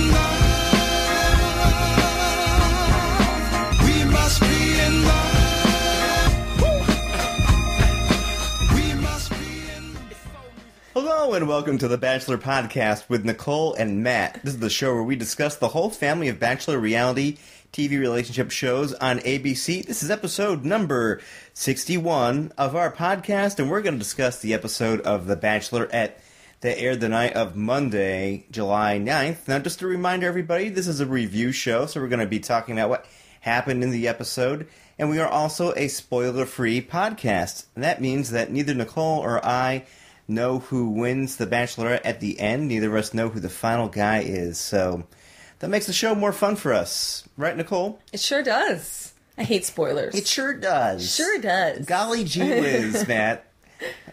in love. We must be in love. We must be in love. Hello and welcome to the Bachelor podcast with Nicole and Matt. This is the show where we discuss the whole family of Bachelor reality TV relationship shows on ABC. This is episode number 61 of our podcast, and we're going to discuss the episode of The Bachelorette that aired the night of Monday, July 9th. Now, just a reminder, everybody, this is a review show, so we're going to be talking about what happened in the episode, and we are also a spoiler-free podcast. And that means that neither Nicole or I know who wins The Bachelorette at the end. Neither of us know who the final guy is, so that makes the show more fun for us. Right, Nicole? It sure does. I hate spoilers. It sure does. Sure does. Golly gee whiz, Matt.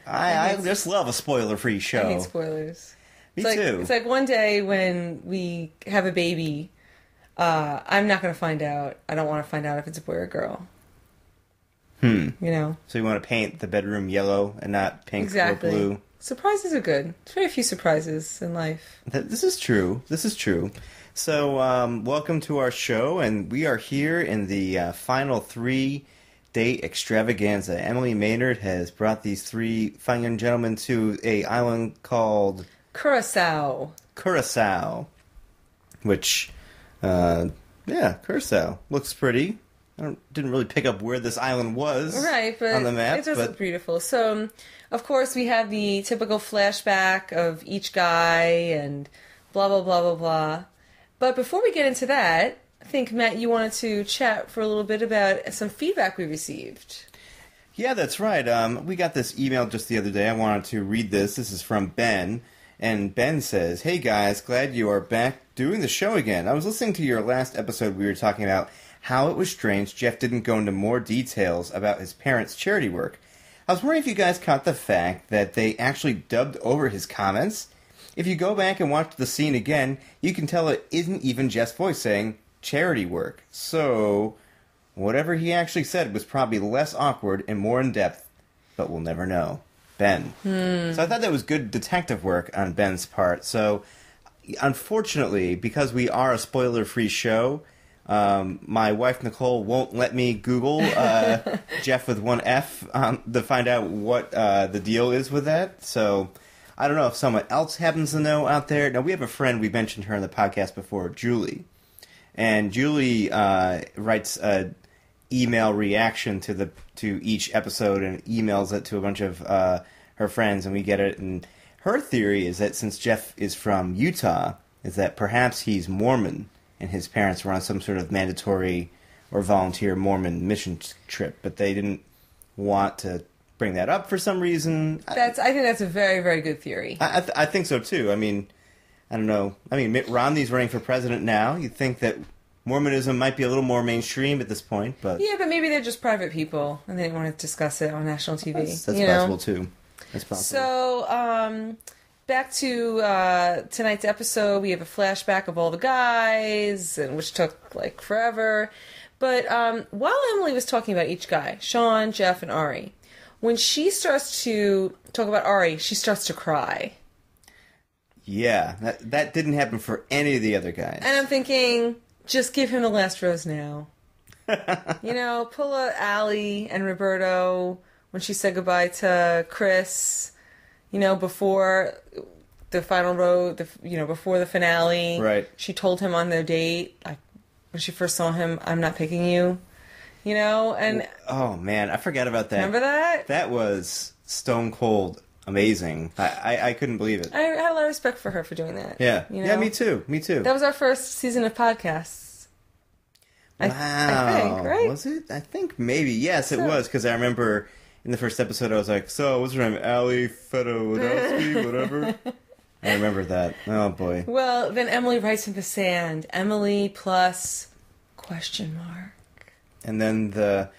I just love a spoiler-free show. I hate spoilers. Me it's too. It's like one day when we have a baby, I'm not going to find out. I don't want to find out if it's a boy or a girl. You know? So you want to paint the bedroom yellow and not pink Exactly. or blue? Surprises are good. There's very few surprises in life. This is true. This is true. So, welcome to our show, and we are here in the final 3-date extravaganza. Emily Maynard has brought these three fine young gentlemen to a island called Curacao. Which, Curacao. Looks pretty. Didn't really pick up where this island was Right, but on the map. it does look beautiful. So, of course, we have the typical flashback of each guy and blah, blah, blah, blah, blah. But before we get into that, I think, Matt, you wanted to chat for a little bit about some feedback we received. Yeah, that's right. We got this email just the other day. I wanted to read this. This is from Ben. And Ben says, "Hey guys, glad you are back doing the show again. I was listening to your last episode. We were talking about how it was strange Jeff didn't go into more details about his parents' charity work. I was wondering if you guys caught the fact that they actually dubbed over his comments. If you go back and watch the scene again, you can tell it isn't even Jeff's voice saying charity work. So, whatever he actually said was probably less awkward and more in-depth, but we'll never know. Ben." So I thought that was good detective work on Ben's part. So, unfortunately, because we are a spoiler-free show, my wife Nicole won't let me Google Jeff with one F to find out what the deal is with that. So I don't know if someone else happens to know out there. Now, we have a friend, we mentioned her in the podcast before, Julie. And Julie writes an email reaction to each episode and emails it to a bunch of her friends, and we get it. And her theory is that since Jeff is from Utah, is that perhaps he's Mormon, and his parents were on some sort of mandatory or volunteer Mormon mission trip, but they didn't want to bring that up for some reason. I think that's a very, very good theory. I think so, too. I mean, I don't know. I mean, Mitt Romney's running for president now. You'd think that Mormonism might be a little more mainstream at this point, but Yeah, but maybe they're just private people, and they didn't want to discuss it on national TV. that's possible, too. That's possible. So, back to tonight's episode, we have a flashback of all the guys, and which took, like, forever. But while Emily was talking about each guy, Sean, Jeff, and Ari, when she starts to talk about Ari, she starts to cry. Yeah, that didn't happen for any of the other guys. And I'm thinking, just give him the last rose now. Pull a Allie and Roberto when she said goodbye to Chris, before the final before the finale. Right. She told him on their date, like, when she first saw him, "I'm not picking you," and... Oh, man, I forgot about that. Remember that? That was stone cold amazing. I couldn't believe it. I had a lot of respect for her for doing that. Yeah. Yeah, me too. That was our first season of podcasts. Wow. I think, right? Was it? I think maybe. Yes, it was, because I remember in the first episode I was like, so, what's her name? Allie Fedorowski, whatever. I remember that. Oh, boy. Well, then Emily writes in the sand, Emily plus ... And then the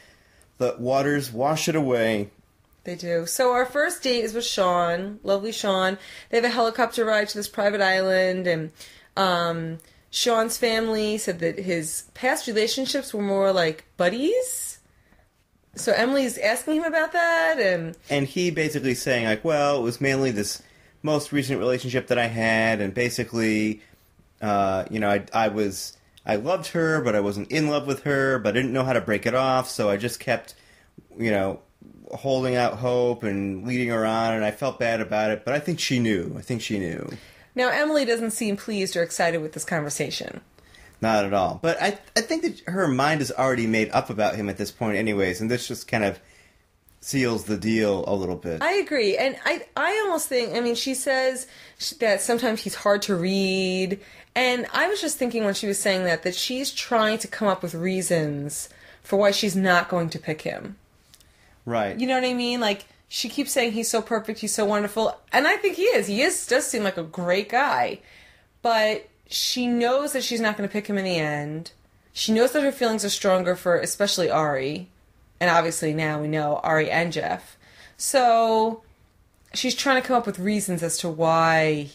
waters wash it away. They do. So our first date is with Sean, lovely Sean. They have a helicopter ride to this private island, and Sean's family said that his past relationships were more like buddies. So Emily's asking him about that, and he basically saying, like, well, it was mainly this most recent relationship that I had, and basically I loved her, but I wasn't in love with her, but I didn't know how to break it off, so I just kept, holding out hope and leading her on, and I felt bad about it, but I think she knew. Now, Emily doesn't seem pleased or excited with this conversation. Not at all. But I think that her mind is already made up about him at this point anyways, and this just kind of seals the deal a little bit. I agree. And I almost think, she says that sometimes he's hard to read. And I was just thinking when she was saying that she's trying to come up with reasons for why she's not going to pick him. Right. You know what I mean? Like, she keeps saying he's so perfect, he's so wonderful. And I think he is. Does seem like a great guy. But she knows that she's not going to pick him in the end. She knows that her feelings are stronger for especially Ari. And obviously now we know Ari and Jeff. So she's trying to come up with reasons as to why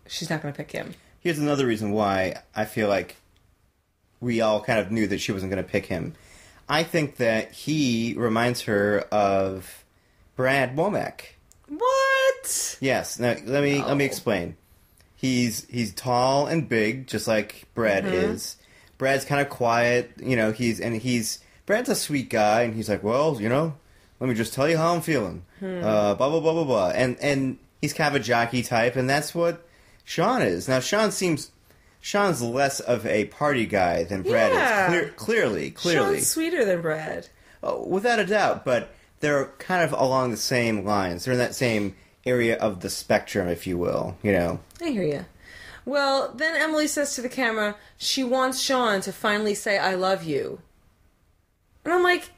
she's not going to pick him. Here's another reason why I feel like we all kind of knew that she wasn't going to pick him. I think that he reminds her of Brad Womack. What? Yes. Now let me explain. He's tall and big, just like Brad is. Brad's kind of quiet, Brad's a sweet guy, and he's like, well, let me just tell you how I'm feeling. Blah blah blah blah blah, and he's kind of a jockey type, and that's what Sean is. Now Sean's less of a party guy than Brad is. Clearly. Sean's sweeter than Brad. Oh, without a doubt, but they're kind of along the same lines. They're in that same area of the spectrum, if you will, I hear you. Well, then Emily says to the camera she wants Sean to finally say, I love you. And I'm like,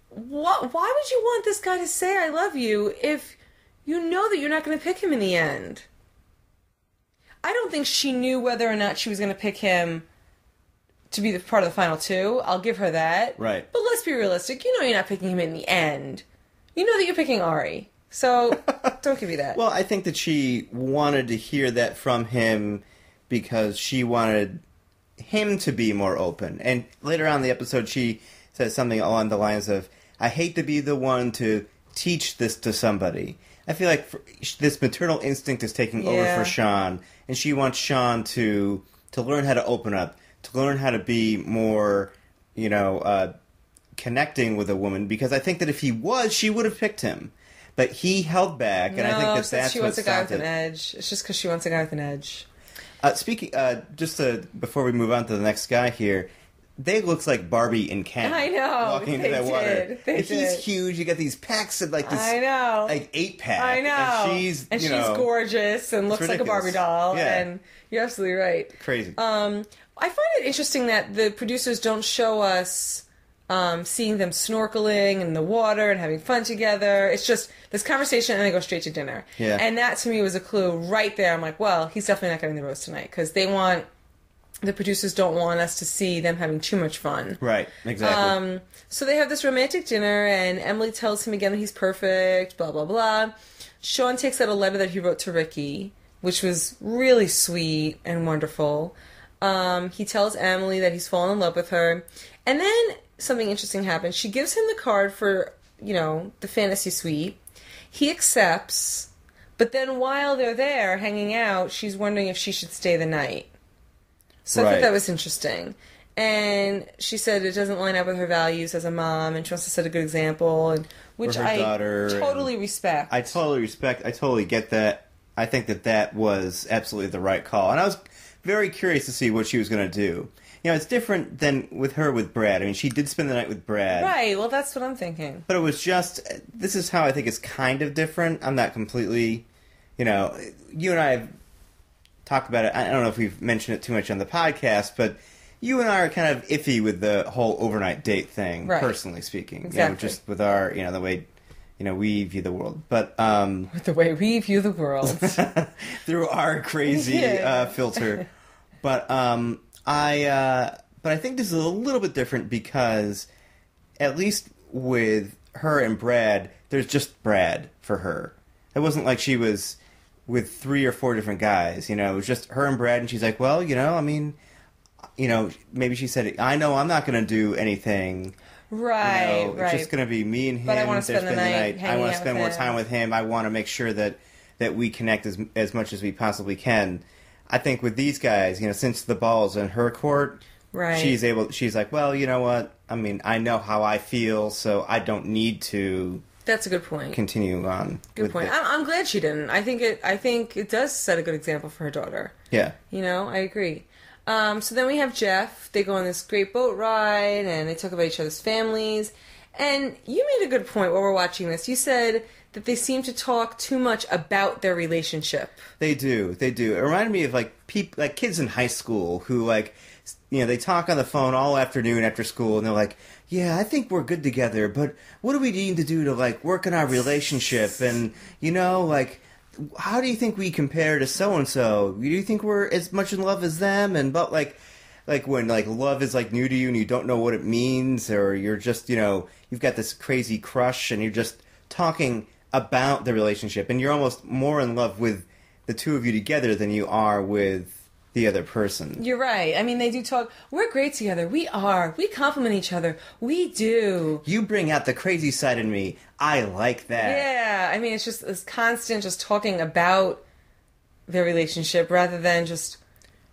what? Why would you want this guy to say I love you if you know that you're not going to pick him in the end? I don't think she knew whether or not she was going to pick him to be the part of the final two. I'll give her that. Right. But let's be realistic. You know you're not picking him in the end. You know that you're picking Ari. So don't give me that. Well, I think that she wanted to hear that from him because she wanted him to be more open. And later on in the episode, she says something along the lines of, I hate to be the one to teach this to somebody. I feel like this maternal instinct is taking over for Sean, and she wants Sean to learn how to open up, to learn how to be more, connecting with a woman, because I think that if he was, she would have picked him. But he held back, and I think that's what stopped it. She wants a guy with an edge. It's just because she wants a guy with an edge. Before we move on to the next guy here, they look like Barbie and Ken. I know. Walking into that water. He's huge. You got these packs of this. I know. 8-pack. I know. And she's gorgeous and looks like a Barbie doll. Yeah. And you're absolutely right. Crazy. I find it interesting that the producers don't show us seeing them snorkeling in the water and having fun together. It's just this conversation and they go straight to dinner. Yeah. And that to me was a clue right there. I'm like, well, he's definitely not getting the rose tonight because the producers don't want us to see them having too much fun. Right, exactly. So they have this romantic dinner, and Emily tells him again that he's perfect, blah, blah, blah. Sean takes out a letter that he wrote to Ricky, which was really sweet and wonderful. He tells Emily that he's fallen in love with her. And then something interesting happens. She gives him the card for, the fantasy suite. He accepts, but then while they're there hanging out, she's wondering if she should stay the night. So I thought that was interesting. And she said it doesn't line up with her values as a mom, and she wants to set a good example, and which I totally respect. I totally get that. I think that was absolutely the right call. And I was very curious to see what she was going to do. It's different than with Brad. I mean, she did spend the night with Brad. Right, well, that's what I'm thinking. But it was this is how I think it's kind of different. I'm not completely, you and I have talked about it. I don't know if we've mentioned it too much on the podcast, but you and I are kind of iffy with the whole overnight date thing, right. Personally speaking. Exactly. Just with our, the way, we view the world. But with the way we view the world. Through our crazy filter. But I think this is a little bit different because at least with her and Brad, there's just Brad for her. It wasn't like she was with 3 or 4 different guys, it was just her and Brad, and she's like, well, maybe she said, I know I'm not going to do anything. Right, It's just going to be me and him. But I want to spend the night. I want to spend more time with him. I want to make sure that we connect as much as we possibly can. I think with these guys, since the ball's in her court, Right. she's like, well, you know what? I mean, I know how I feel, so I don't need to That's a good point. continue on. Good point. I'm glad she didn't. I think it does set a good example for her daughter. Yeah. I agree. So then we have Jeff. They go on this great boat ride, and they talk about each other's families. And you made a good point while we're watching this. You said that they seem to talk too much about their relationship. They do. It reminded me of like kids in high school who they talk on the phone all afternoon after school, and they're like, "Yeah, I think we're good together, but what do we need to do to work on our relationship?" And how do you think we compare to so and so? Do you think we're as much in love as them? And but when love is new to you and you don't know what it means, or you're just you've got this crazy crush and you're just talking about the relationship, and you're almost more in love with the two of you together than you are with the other person. You're right. I mean, they do talk. We're great together. We are. We compliment each other. We do. You bring out the crazy side in me. I like that. Yeah. I mean, it's just this constant just talking about their relationship rather than just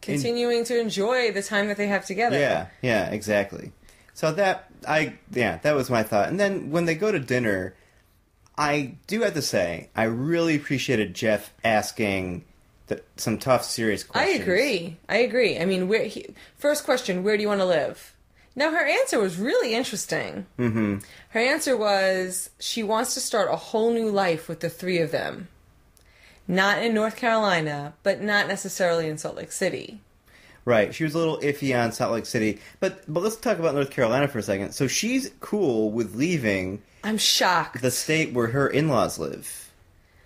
continuing to enjoy the time that they have together. Yeah, exactly. So that was my thought. And then when they go to dinner, I do have to say, I really appreciated Jeff asking some tough, serious questions. I agree. I mean, first question, where do you want to live? Now, her answer was really interesting. Mm-hmm. Her answer was she wants to start a whole new life with the three of them. Not in North Carolina, but not necessarily in Salt Lake City. Right. She was a little iffy on Salt Lake City. But let's talk about North Carolina for a second. So she's cool with leaving... I'm shocked. ...the state where her in-laws live.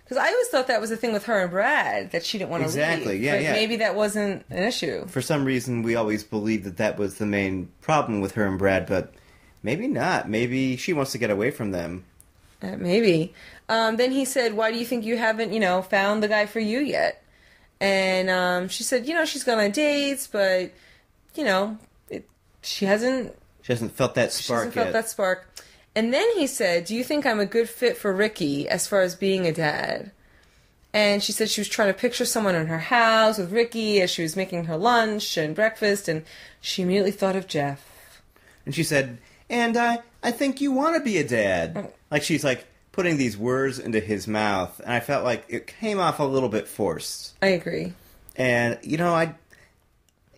Because I always thought that was the thing with her and Brad, that she didn't want to leave. Exactly, yeah. Maybe that wasn't an issue. For some reason, we always believed that was the main problem with her and Brad, but maybe not. Maybe she wants to get away from them. Maybe. Then he said, why do you think you haven't, found the guy for you yet? And she said, she's gone on dates, but, she hasn't... She hasn't felt that spark yet. And then he said, do you think I'm a good fit for Ricky as far as being a dad? And she said she was trying to picture someone in her house with Ricky as she was making her lunch and breakfast, and she immediately thought of Jeff. And she said, and I think you want to be a dad. She's putting these words into his mouth, and I felt like it came off a little bit forced. I agree. And,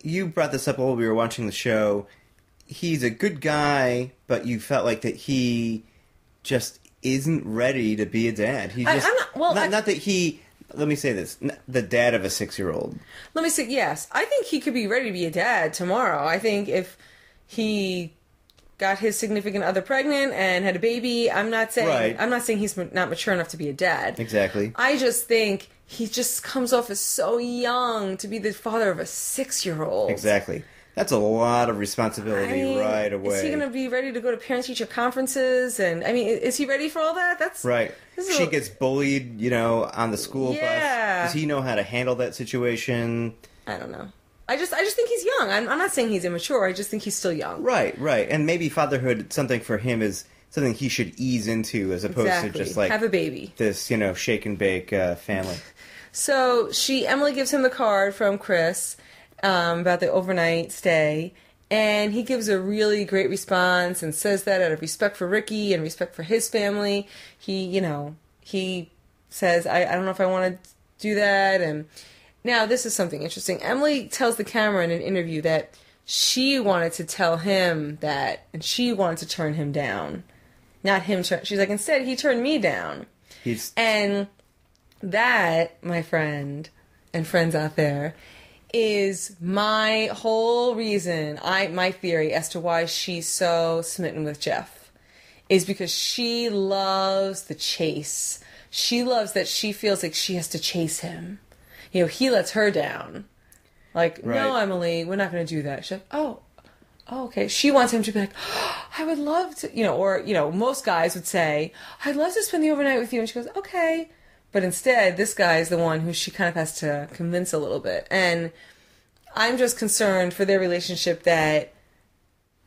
you brought this up while we were watching the show. He's a good guy, but you felt like that he just isn't ready to be a dad. He just not that he. Let me say this: the dad of a 6-year-old. Let me say yes. I think he could be ready to be a dad tomorrow. I think if he got his significant other pregnant and had a baby, I'm not saying he's not mature enough to be a dad. Exactly. I just think he just comes off as so young to be the father of a 6-year-old. Exactly. That's a lot of responsibility right away. Is he going to be ready to go to parent-teacher conferences? And, is he ready for all that? That's right. She gets bullied, on the school bus. Does he know how to handle that situation? I don't know. I just think he's young. I'm not saying he's immature. I just think he's still young. Right. And maybe fatherhood, something for him is something he should ease into as opposed to just have a baby. This, shake and bake family. So Emily gives him the card from Chris about the overnight stay, and he gives a really great response and says that out of respect for Ricky and respect for his family. He says, I don't know if I want to do that. And now this is something interesting. Emily tells the camera in an interview that she wanted to tell him that, and she wanted to turn him down. Not him. She's like, instead, he turned me down. And that, my friend and friends out there, is my whole reason, my theory as to why she's so smitten with Jeff, is because she loves the chase. She loves that she feels like she has to chase him. He lets her down. No, Emily, we're not going to do that. She's like, oh, okay. She wants him to be like, oh, I would love to, or, most guys would say, I'd love to spend the overnight with you. And she goes, okay. But instead, this guy is the one who she kind of has to convince a little bit. And I'm just concerned for their relationship that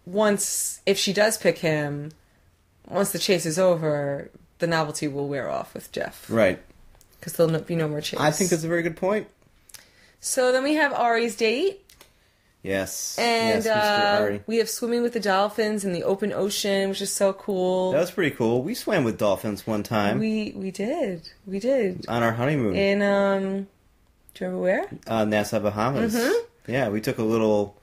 if she does pick him, once the chase is over, the novelty will wear off with Jeff. Right. Because there'll be no more chase. I think that's a very good point. So then we have Ari's date. Yes. And yes, Mr. Ari. we have swimming with the dolphins in the open ocean, which is so cool. That was pretty cool. We swam with dolphins one time. We did. We did. On our honeymoon. In, do you remember where? Nassau, Bahamas. Mm-hmm. Yeah, we took a little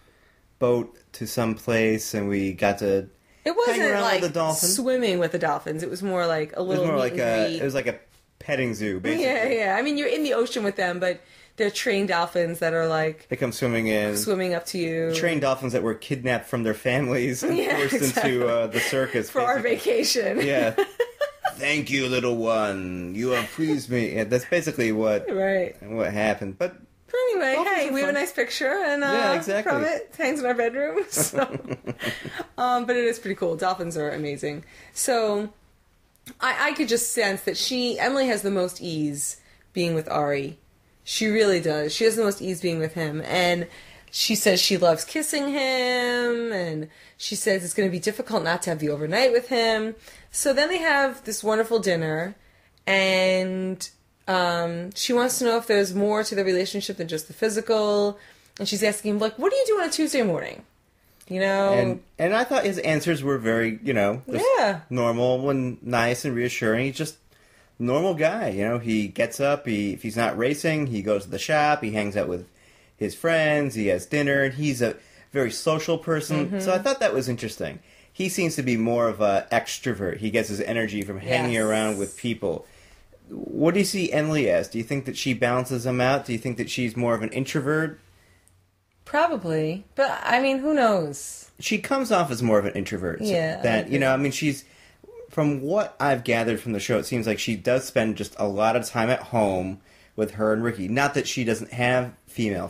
boat to some place and we got to It wasn't hang around like with the dolphins. swimming with the dolphins. It was more like a little meet and greet. It was like a petting zoo, basically. Yeah, yeah. I mean, you're in the ocean with them, but they're trained dolphins that are like They come swimming in. swimming up to you. Trained dolphins that were kidnapped from their families and forced exactly. into the circus. For our basically. vacation. Yeah. Thank you, little one. You have pleased me. Yeah, that's basically what happened. But anyway, dolphins hey, are we have a fun. nice picture, and Yeah, exactly. from it hangs in our bedroom. So. But it is pretty cool. Dolphins are amazing. So I could just sense that Emily has the most ease being with Ari. She really does. She has the most ease being with him, and she says she loves kissing him, and she says it's going to be difficult not to have the overnight with him. So then they have this wonderful dinner, and she wants to know if there's more to the relationship than just the physical, and she's asking him, like, what do you do on a Tuesday morning? You know? And I thought his answers were very, just normal and nice and reassuring. He's just normal guy, he gets up, if he's not racing, he goes to the shop, he hangs out with his friends, he has dinner, and he's a very social person. Mm-hmm. So I thought that was interesting. He seems to be more of an extrovert. He gets his energy from hanging around with people. What do you see Emily as? Do you think that she balances him out? Do you think that she's more of an introvert? Probably. But, I mean, who knows? She comes off as more of an introvert. Yeah. She's... From what I've gathered from the show, it seems like she does spend just a lot of time at home with her and Ricky. Not that she doesn't have female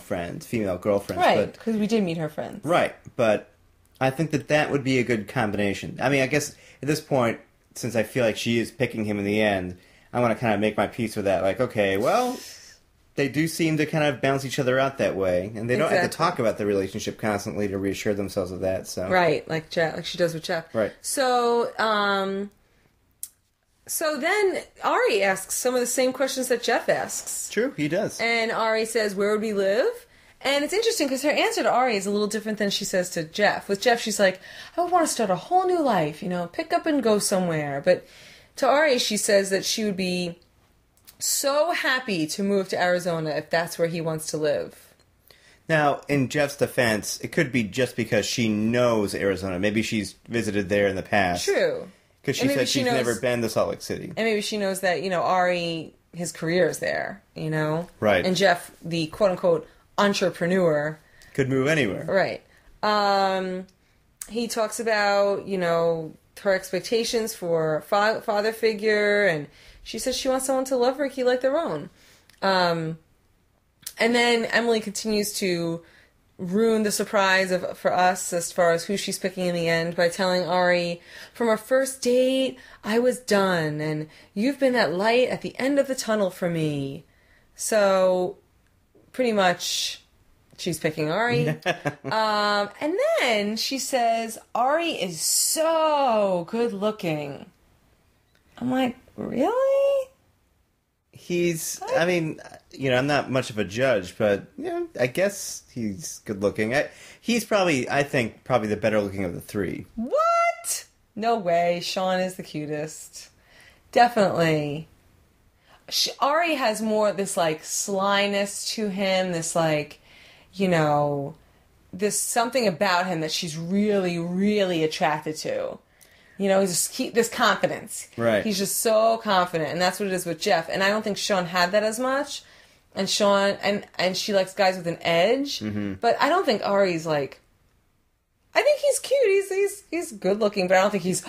girlfriends. Right, because we did meet her friends. Right, but I think that would be a good combination. I mean, I guess at this point, since I feel like she is picking him in the end, I want to kind of make my peace with that. Like, okay, well, they do seem to kind of balance each other out that way, and they don't have to talk about the relationship constantly to reassure themselves of that. So right, like she does with Jeff. Right. So then Ari asks some of the same questions that Jeff asks. True, he does. And Ari says, "Where would we live?" And it's interesting because her answer to Ari is a little different than she says to Jeff. With Jeff, she's like, "I would want to start a whole new life, pick up and go somewhere." But to Ari, she says that she would be so happy to move to Arizona if that's where he wants to live. Now, in Jeff's defense, it could be just because she knows Arizona. Maybe she's visited there in the past. True. Because she said she's never been to Salt Lake City. And maybe she knows that, Ari, his career is there, Right. And Jeff, the quote-unquote entrepreneur. Could move anywhere. Right. He talks about, her expectations for father figure, and she says she wants someone to love Ricky like their own. And then Emily continues to ruin the surprise for us as far as who she's picking in the end by telling Ari, from our first date, I was done, and you've been that light at the end of the tunnel for me. So, pretty much, she's picking Ari. And then she says, Ari is so good looking. I'm like, really? I'm not much of a judge, but, I guess he's good looking. He's probably the better looking of the three. What? No way. Sean is the cutest. Definitely. Ari has more this, slyness to him, this, there's something about him that she's really, really attracted to. This confidence. Right. He's just so confident, and that's what it is with Jeff. And I don't think Sean had that as much. And Sean, and she likes guys with an edge. Mm-hmm. But I don't think Ari's I think he's cute. He's good looking, but I don't think he's,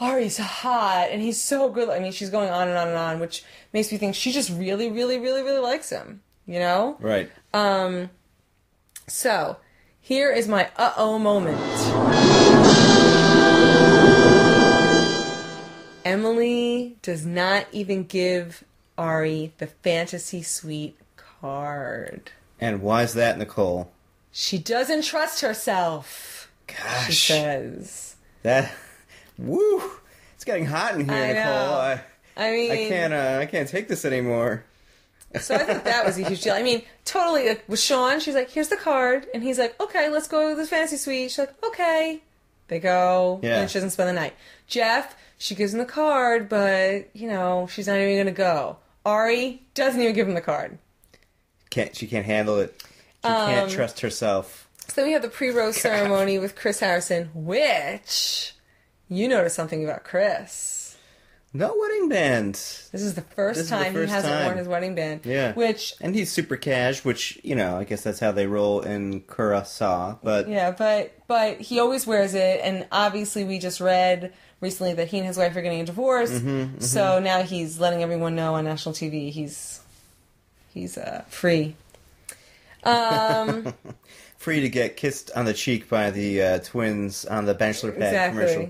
Ari's hot, and he's so good. I mean, she's going on and on and on, which makes me think she just really, really, really, really likes him. Right. So, here is my uh-oh moment. Emily does not even give Ari the fantasy suite card. And why is that, Nicole? She doesn't trust herself. Gosh. She says. Woo! It's getting hot in here, I Nicole. know. I can't take this anymore. So I think that was a huge deal. I mean, totally, like, with Sean, she's like, here's the card. And he's like, okay, let's go to the fantasy suite. She's like, okay. They go. Yeah. And she doesn't spend the night. Jeff, she gives him the card, but, you know, she's not even going to go. Ari doesn't even give him the card. She can't handle it. She can't trust herself. So then we have the pre-rose ceremony with Chris Harrison, which you noticed something about Chris. No wedding band. This is the first time he hasn't worn his wedding band. Yeah. And he's super cash, which, you know, I guess that's how they roll in Curacao. But yeah, but he always wears it, and obviously we just read recently that he and his wife are getting a divorce. So now he's letting everyone know on national TV he's free. Free to get kissed on the cheek by the twins on the Bachelor pad commercial.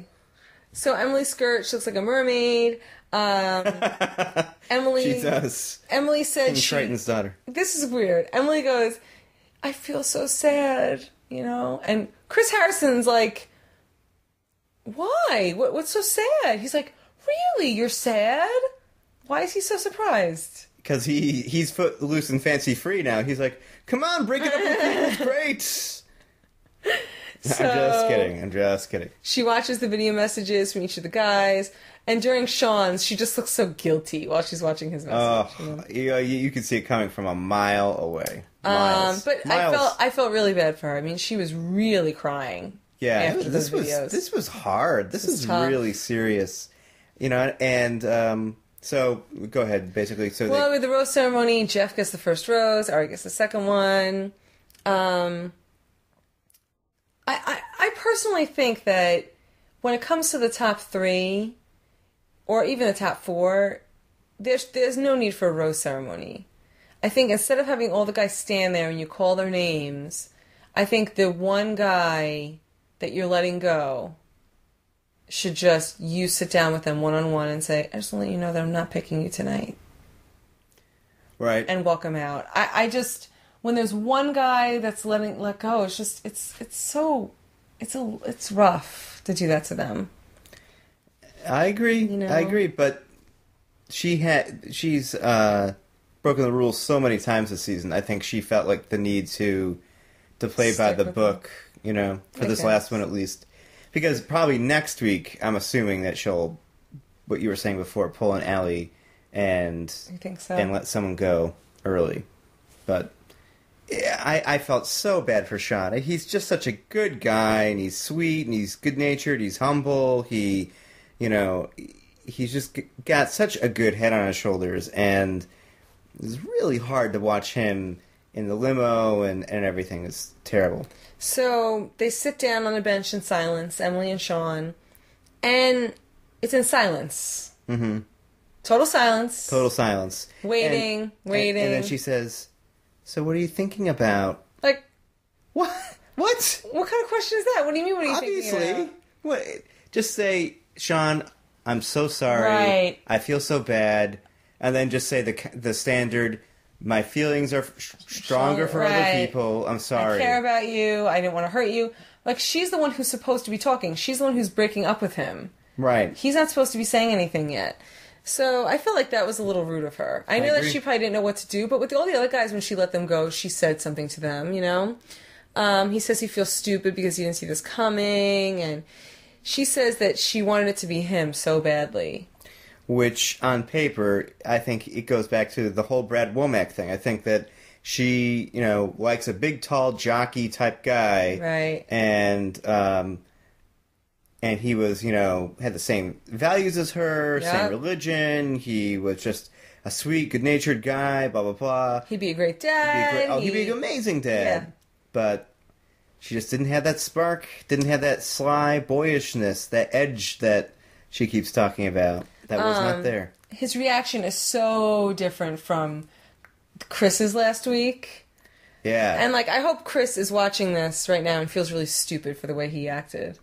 So Emily's skirt, she looks like a mermaid. Emily, she does. Emily said King Triton's daughter. This is weird. Emily goes, I feel so sad, you know? And Chris Harrison's like, why? What's so sad? He's like, really? You're sad? Why is he so surprised? Because he's foot loose and fancy free now. He's like, come on, break it up with me. It's great. So, I'm just kidding. She watches the video messages from each of the guys, and during Sean's, she just looks so guilty while she's watching his message. Oh, you can see it coming from a mile away. Miles. But Miles. I felt really bad for her. I mean, she was really crying. Yeah, after those videos. This was hard. This is tough. really serious, you know. And so go ahead. Basically, With the rose ceremony, Jeff gets the first rose. Ari gets the second one. I personally think that when it comes to the top 3, or even the top 4, there's no need for a rose ceremony. I think instead of having all the guys stand there and you call their names, I think the one guy that you're letting go should just, you sit down with them one-on-one and say, I just want to let you know that I'm not picking you tonight. Right. And walk him out. I just... When there's one guy that's let go, it's just it's rough to do that to them. I agree. You know? I agree, but she's broken the rules so many times this season. I think she felt like the need to play by the book, you know, for this last one at least. Because probably next week, I'm assuming that she'll, what you were saying before, pull an Allie and I think so. And let someone go early. But I felt so bad for Sean. He's just such a good guy, and he's sweet, and he's good-natured, he's humble, he's just got such a good head on his shoulders, and it's really hard to watch him in the limo and everything. It's terrible. So they sit down on a bench in silence, Emily and Sean, and it's in silence. Mm-hmm. Total silence. Total silence. Waiting. And then she says, so what are you thinking about? Like, what? What kind of question is that? What do you mean, what are you thinking about? What? Just say, Sean, I'm so sorry. Right. I feel so bad. And then just say the standard, my feelings are stronger for other people. I'm sorry. I care about you. I didn't want to hurt you. Like, she's the one who's supposed to be talking. She's the one who's breaking up with him. Right. He's not supposed to be saying anything yet. So I feel like that was a little rude of her. I know that she probably didn't know what to do, but with all the other guys, when she let them go, she said something to them, you know? He says he feels stupid because he didn't see this coming, and she says that she wanted it to be him so badly. Which, on paper, I think it goes back to the whole Brad Womack thing. I think that she, you know, likes a big, tall, jockey type guy. Right. And he was, you know, had the same values as her, same religion. He was just a sweet, good-natured guy, blah, blah, blah. He'd be a great dad. He'd be an amazing dad. Yeah. But she just didn't have that spark, didn't have that sly boyishness, that edge that she keeps talking about. That was not there. His reaction is so different from Chris's last week. Yeah. And, like, I hope Chris is watching this right now and feels really stupid for the way he acted.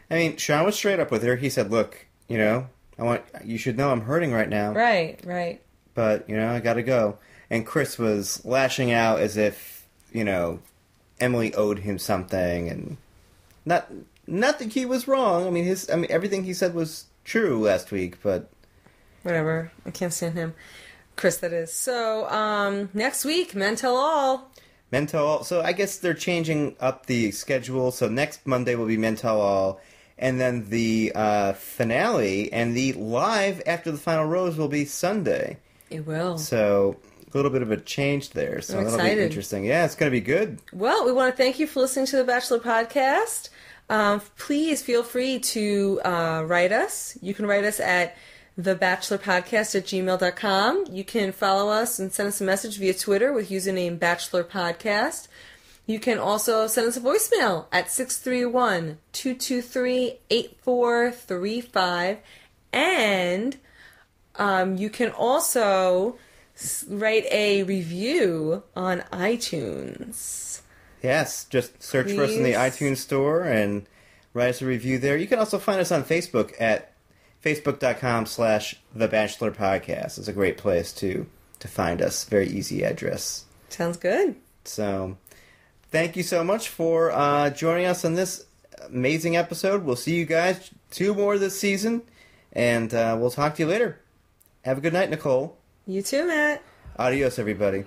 I mean, Sean was straight up with her. He said, look, you know, you should know I'm hurting right now. Right. But, you know, I gotta go. And Chris was lashing out as if, you know, Emily owed him something, and not that he was wrong. I mean, everything he said was true last week, but whatever. I can't stand him. Chris, that is. So, next week, Men Tell All. Men Tell All. So I guess they're changing up the schedule. So next Monday will be Men Tell All. And then the finale and the live after the final rose will be Sunday. It will. So a little bit of a change there. So I'm that'll excited. be interesting. Yeah, it's going to be good. Well, we want to thank you for listening to the Bachelor podcast. Please feel free to write us. You can write us at thebachelorpodcast@gmail.com. You can follow us and send us a message via Twitter with username Bachelor Podcast. You can also send us a voicemail at 631-223-8435. And you can also write a review on iTunes. Yes, just search for us in the iTunes store and write us a review there. You can also find us on Facebook at facebook.com/thebachelorpodcast. It's a great place to find us. Very easy address. Sounds good. So, thank you so much for joining us on this amazing episode. We'll see you guys 2 more this season, and we'll talk to you later. Have a good night, Nicole. You too, Matt. Adios, everybody.